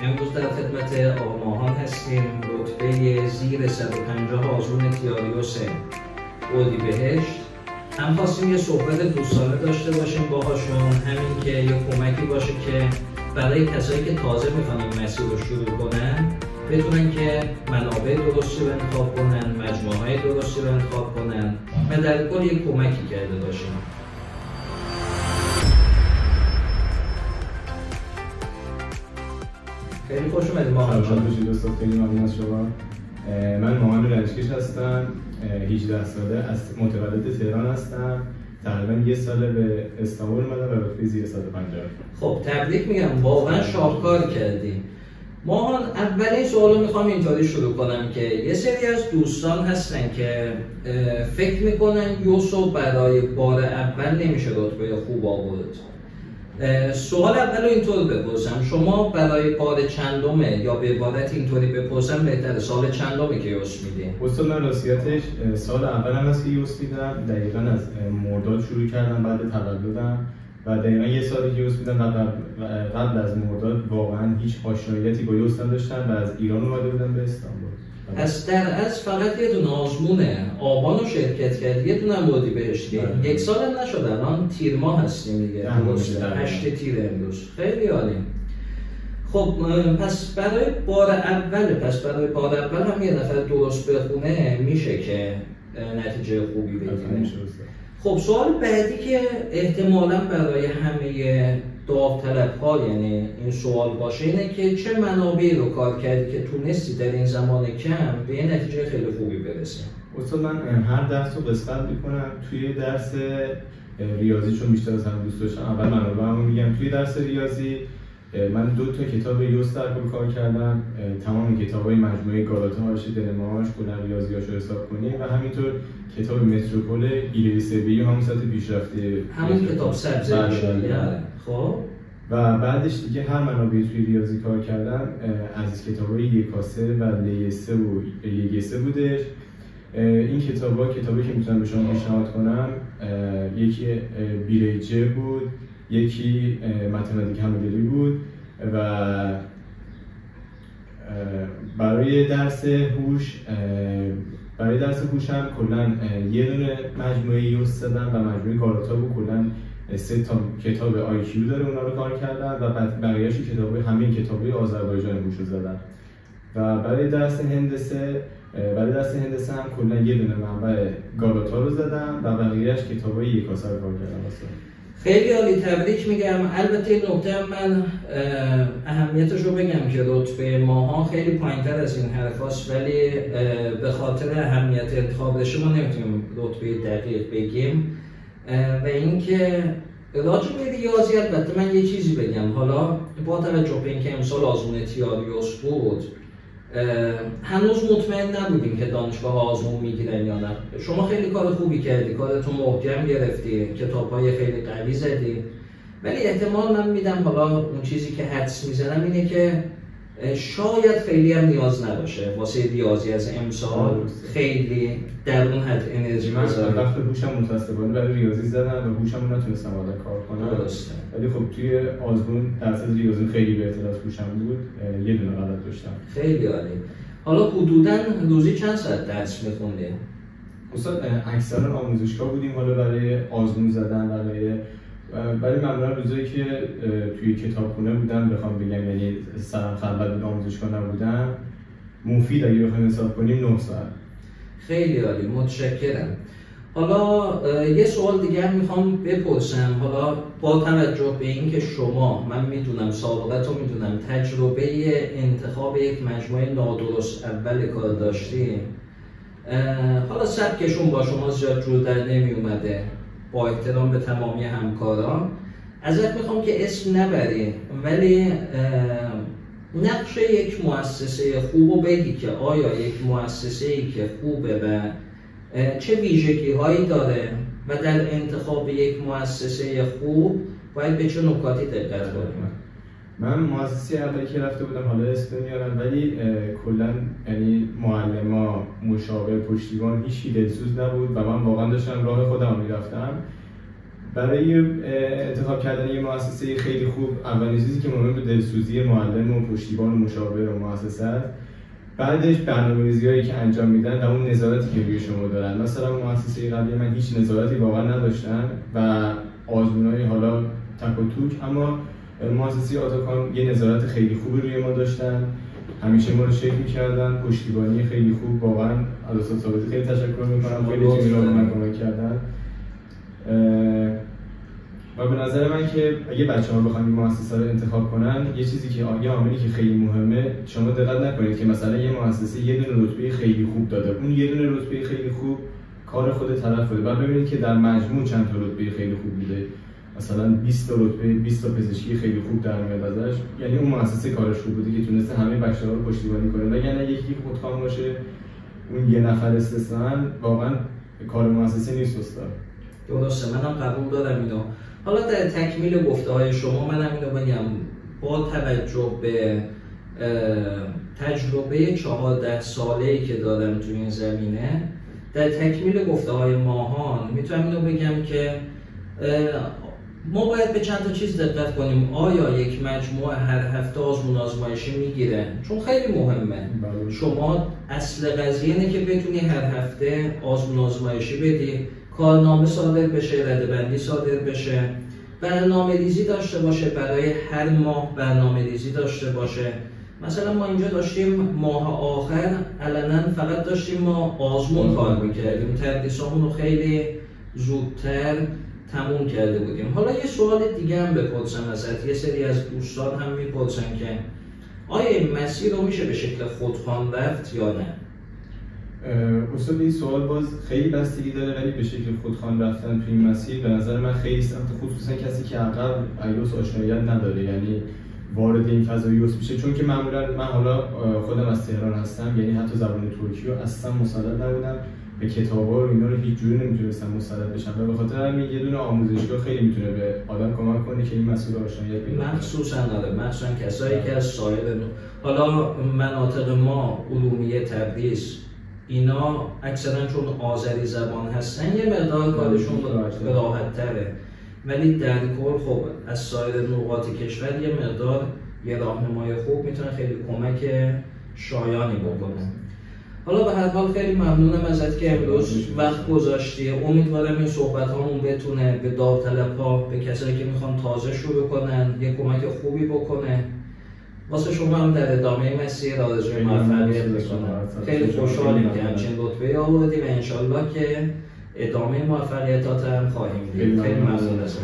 امروز در خدمت آقا ماهان هستیم. رتبه زیر 150 آزمون تیاریوس اردیبهشت. هم خواستیم یه صحبت دوستانه داشته باشیم باهاشون، همین که یه کمکی باشه که برای کسایی که تازه میخوان این مسیر رو شروع کنن بتونن که منابع درستی رو انتخاب کنن، مجموعه‌های درستی رو انتخاب کنن و در کل یه کمکی کرده باشیم. خیلی خوش اومدید ماهان جان. باشید دوستان، خیلی ممنون از شما. من ماهان رنجکش هستم، 18 ساله، از متولد تهران هستم. تقریبا یه ساله به استانبول اومدم و رتبه زیر 150. خب تبریک میگم، واقعا شاهکار کردیم. ماهان، اولین سوالو میخوام اینطوری شروع کنم که یه سری از دوستان هستن که فکر میکنن یوسو برای بار اول نمیشه رتبه خوب آورد. سوال اول رو اینطور بپرسم، شما برای بار چندمه یا به عبارت اینطوری بپرسم بهتره، سال چندمه که یوس میدین؟ اصلا من راستیتش سال اول هم هست که یوس میدم، دقیقا از مرداد شروع کردم بعد تولدم و دقیقا یه سالی که یوس میدم و قبل از مرداد واقعا هیچ آشناییتی با یوس نداشتم و از ایران اومده بودم به استانبول. از در از فقط یه دونه آزمونه آبان رو شرکت کرد، یه دونه هم اردیبهشت کرد. یک سال هم نشد، الان تیر ماه هستیم دیگه، 8 تیر امروز. خیلی عالی. خب پس برای بار اول هم یه نفر درست بخونه میشه که نتیجه خوبی بگیره. خب سوال بعدی که احتمالاً برای همه داوطلب‌ها یعنی این سوال باشه اینه که چه منابعی رو کار کردی که تونستی در این زمان کم به یه نتیجه خیلی خوبی برسی؟ استاد من هر درس رو قسمت میکنم. توی درس ریاضی چون بیشتر از هم دوست داشتم اول منابعمو میگم. توی درس ریاضی من 2 تا کتاب یوس در کل کار کردم، تمام کتابای مجموعه گالاتا هاشی دلماش کلا ریاضیاشو حساب کنیم و همینطور کتاب متروپول ایلیسبی همون سطح پیشرفته، همون کتاب سبزی میشه. خب و بعدش دیگه هر منابعی توی ریاضی کار کردم از کتابای یکاسه و لیسه و یگسه بودش. این کتابایی که میتونم به شما پیشنهاد کنم، یکی بیریجه بود، یکی متماتیک همدلی بود و برای درس هوش هم کلا یه دونه مجموعه یوس دادم و مجموعه گالاتا بود. کلا 3 تا کتاب IQ داره، اونا رو کار کردم و بقیه‌اش همین کتابای آذربایجان هوش رو زدم. و برای درس هندسه هم کلا یه دونه منبع گالاتا رو زدم و بقیه‌اش کتابای یکاسه رو کار کردم. خیلی عالی، تبریک میگم. البته این نکته من اهمیتش رو بگم که رتبه ماها خیلی پایین‌تر از این حرف هست، ولی به خاطر اهمیت انتخابش ما نمیتونیم رتبه دقیق بگیم. و اینکه راجع به ریاضی البته من یه چیزی بگم، حالا با توجه به اینکه امسال آزمون تیاریوس بود هنوز مطمئن نبودیم که دانشگاه آزمون میگیرن یا نه. شما خیلی کار خوبی کردی، کارتون محکم گرفتی، کتاب‌های خیلی قوی زدی، ولی احتمال من میدم حالا اون چیزی که حدس میزنم اینه که شاید خیلی هم نیاز نباشه واسه ریاضی از امسال خیلی در اون حد انرژی بذاری. من وقت هوشم متأسفانه برای ریاضی زدم و هوشم نتونستم حالا کار کنم. درسته. ولی خب توی آزمون درصد ریاضی خیلی بهتر از هوشم بود، یه دونه غلط داشتم. خیلی عالی. حالا حدوداً روزی چند ساعت درس می‌خوندی؟ استاد اکثرا آموزشگاه بودیم حالا برای آزمون زدن ولی معمولا روزایی که توی کتابخونه بودم بخوام بگم، یعنی سرم خلوت بود آموزشگاه نبودم، مفید اگه بخوایم حساب کنیم 9 ساعت. خیلی عالی، متشکرم. حالا یه سوال دیگه میخوام بپرسم، حالا با توجه به اینکه شما، من میدونم سابقت رو میدونم، تجربه انتخاب یک مجموعه نادرست اول کار داشتی، حالا سبکشون با شما زیاد جور در نمی اومده، با احترام به تمامی همکاران ازت میخوام که اسم نبری ولی نقش یک مؤسسه خوب رو بگی که آیا یک مؤسسه‌ای که خوبه و چه ویژگی هایی داره و در انتخاب یک مؤسسه خوب باید به چه نکاتی دقت کنیم. من مؤسسه اولی که رفته بودم، حالا اسم نمیارم، ولی کلا یعنی معلما، مشاور، پشتیبان هیچکی دلسوز نبود و من واقعا داشتم راه خودم میرفتم برای انتخاب کردن یه مؤسسه خیلی خوب، اولین چیزی که مهمه دلسوزی معلم و پشتیبان و مشاور و مؤسسه است. بعدش برنامه‌ریزی‌هایی که انجام میدن و اون نظارتی که روی شما دارن. مثلا مؤسسه قبلی من هیچ نظارتی واقعا نداشتن و آزمونای حالا تک و توک، اما مؤسسه آتاکام یه نظارت خیلی خوبی روی ما داشتن، همیشه ما رو چک می‌کردن، پشتیبانی خیلی خوب. واقعا از استاد ثابتی خیلی تشکر می‌کنم، خیلی تیمی رو به من کمک کردن. و به نظر من که اگه بچه‌ها بخوان این مؤسسه رو انتخاب کنن، یه چیزی که یه عاملی که خیلی مهمه، شما دقت نکنید که مثلا یه مؤسسه یه دونه رتبه خیلی خوب داده، اون یه دونه رتبه خیلی خوب کار خود طرف بوده. بعد ببینید که در مجموع چند تا رتبه خیلی خوب میده، مثلا 20 تا رتبه 20 تا پزشکی خیلی خوب در میاد ازش، یعنی اون مؤسسه کارش خوب بوده که تونسته همه بچه‌ها رو پشتیبانی کنه. وگرنه یکی خودکام باشه، اون یه نفر استثنا، واقعا کار مؤسسه نیست استاد. درسته، منم قبول دارم اینو. حالا در تکمیل گفته‌های شما منم اینو بگم، با توجه به تجربه 14 ساله‌ای که دارم تو این زمینه، در تکمیل گفته‌های ماهان میتونم اینو بگم که ما باید به چند تا چیز دقت کنیم. آیا یک مجموعه هر هفته آزمون آزمایشی میگیره؟ چون خیلی مهمه. شما اصل قضیه اینه که بتونی هر هفته آزمون آزمایشی بدی، کارنامه صادر بشه، ردبندی صادر بشه، برنامه‌ریزی داشته باشه، برای هر ماه برنامه‌ریزی داشته باشه. مثلا ما اینجا داشتیم ماه آخر علنا فقط داشتیم ما آزمون کار میکردیم، تدریسامون رو خیلی زودتر تموم کرده بودیم. حالا یه سوال دیگه هم بپرسم ازت، یه سری از دوستان هم میپرسن که آیا این مسیر رو میشه به شکل خودخوان رفت یا نه؟ اصلا این سوال باز خیلی بستگی داره، ولی به شکل خودخوان رفتن تو این مسیر به نظر من خیلی سخته، خصوصا کسی که عقب ایوس آشناییت نداره، یعنی وارد این فضای ایوس میشه. چون که معمولا من حالا خودم از تهران هستم، یعنی حتی زبان ترکی رو اصلا مسلط نبودم، به کتابا و اینا رو هیچ جوری نمیتونستم مسلط بشم و به خاطر همین یه دونه آموزشگاه خیلی میتونه به آدم کمک کنه که این مسئله آشناییت پیدا کنه. مخصوصا کسایی که از سایر حالا مناطق ما علومیه تبریز اینا اکثرا چون آذری زبان هستن یه مقدار کارشون راحت تره، ولی در کل خب از سایر نقاط کشور یه مقدار یه راهنمای خوب میتونه خیلی کمک شایانی بکنه. حالا به هر حال خیلی ممنونم ازت که امروز وقت گذاشتی. امیدوارم این صحبت هامون بتونه به داوطلب‌ها، به کسایی که میخوان تازه شروع کنن یه کمک خوبی بکنه. واسه شما هم در ادامه مسیر آرزوی موفقیت میکنم. خیلی خوشحالیم که همچین رتبه آوردی و انشالله که ادامه موفقیتات هم خواهیم دید. خیلی ممنون از